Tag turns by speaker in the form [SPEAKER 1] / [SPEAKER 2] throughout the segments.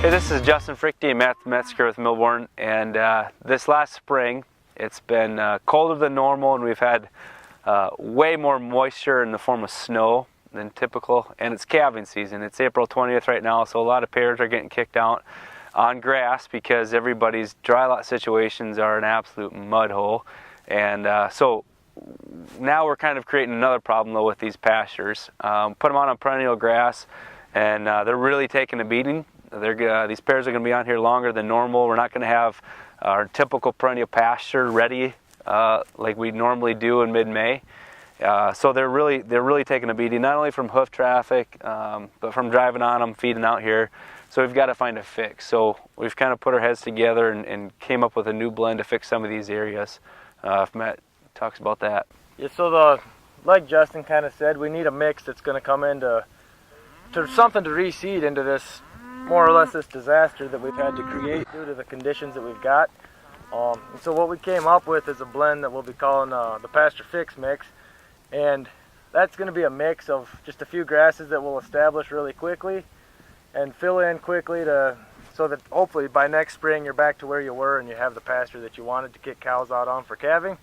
[SPEAKER 1] Hey, this is Fruechte and Matt Metzger with Millborn, and this last spring it's been colder than normal, and we've had way more moisture in the form of snow than typical, and it's calving season. It's April 20th right now, so a lot of pairs are getting kicked out on grass because everybody's dry lot situations are an absolute mud hole. And so now we're kind of creating another problem though with these pastures. Put them on perennial grass, and they're really taking a beating. These pairs are going to be on here longer than normal. We're not going to have our typical perennial pasture ready like we normally do in mid-May. So they're really taking a beating, not only from hoof traffic, but from driving on them, feeding out here. So we've got to find a fix. So we've kind of put our heads together and came up with a new blend to fix some of these areas. If Matt talks about that.
[SPEAKER 2] Yeah, so like Justin kind of said, we need a mix that's going to come into something to reseed into this, more or less, this disaster that we've had to create due to the conditions that we've got. And so what we came up with is a blend that we'll be calling the Pasture Fix mix, and that's going to be a mix of just a few grasses that will establish really quickly and fill in quickly so that hopefully by next spring you're back to where you were and you have the pasture that you wanted to get cows out on for calving.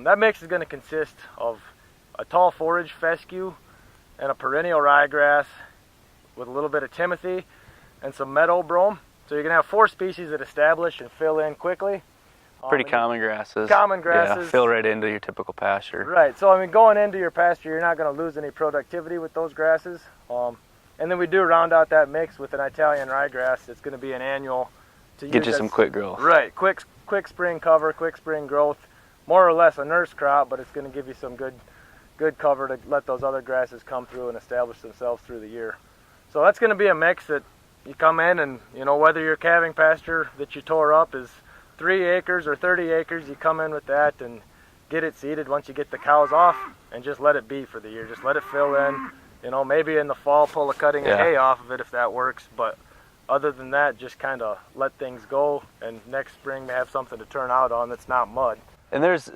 [SPEAKER 2] That mix is going to consist of a tall forage fescue and a perennial ryegrass with a little bit of Timothy and some Meadow Brome. So you're going to have 4 species that establish and fill in quickly.
[SPEAKER 1] Pretty common grasses.
[SPEAKER 2] Common grasses.
[SPEAKER 1] Yeah, fill right into your typical pasture.
[SPEAKER 2] Right. So I mean, going into your pasture, you're not going to lose any productivity with those grasses. And then we do round out that mix with an Italian ryegrass. It's going to be an annual to
[SPEAKER 1] get you some quick growth.
[SPEAKER 2] Right. Quick spring cover, quick spring growth. More or less a nurse crop, but it's going to give you some good cover to let those other grasses come through and establish themselves through the year. So that's going to be a mix that you come in and, you know, whether your calving pasture that you tore up is 3 acres or 30 acres, you come in with that and get it seeded once you get the cows off and just let it be for the year. Just let it fill in. You know, maybe in the fall pull a cutting of hay off of it if that works, but other than that, just kind of let things go, and next spring they have something to turn out on that's not mud.
[SPEAKER 1] And there's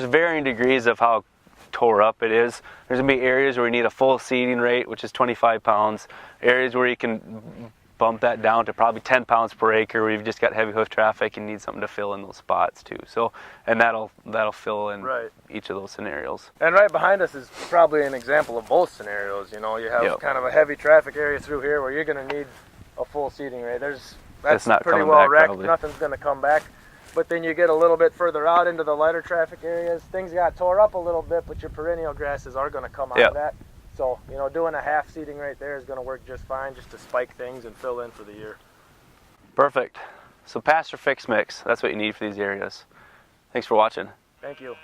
[SPEAKER 1] varying degrees of how tore up it is. There's going to be areas where you need a full seeding rate, which is 25 pounds, areas where you can bump that down to probably 10 pounds per acre where you've just got heavy hoof traffic and need something to fill in those spots too. So, and that'll fill in each of those scenarios. And
[SPEAKER 2] right behind us is probably an example of both scenarios. You know, you have kind of a heavy traffic area through here where you're going to need a full seeding rate. That's
[SPEAKER 1] not
[SPEAKER 2] pretty well wrecked. Nothing's going to come back. But then you get a little bit further out into the lighter traffic areas, things got tore up a little bit, but your perennial grasses are going to come out of that. So, you know, doing a half seeding right there is going to work just fine, just to spike things and fill in for the year.
[SPEAKER 1] Perfect. So Pasture Fix mix, that's what you need for these areas. Thanks for watching.
[SPEAKER 2] Thank you.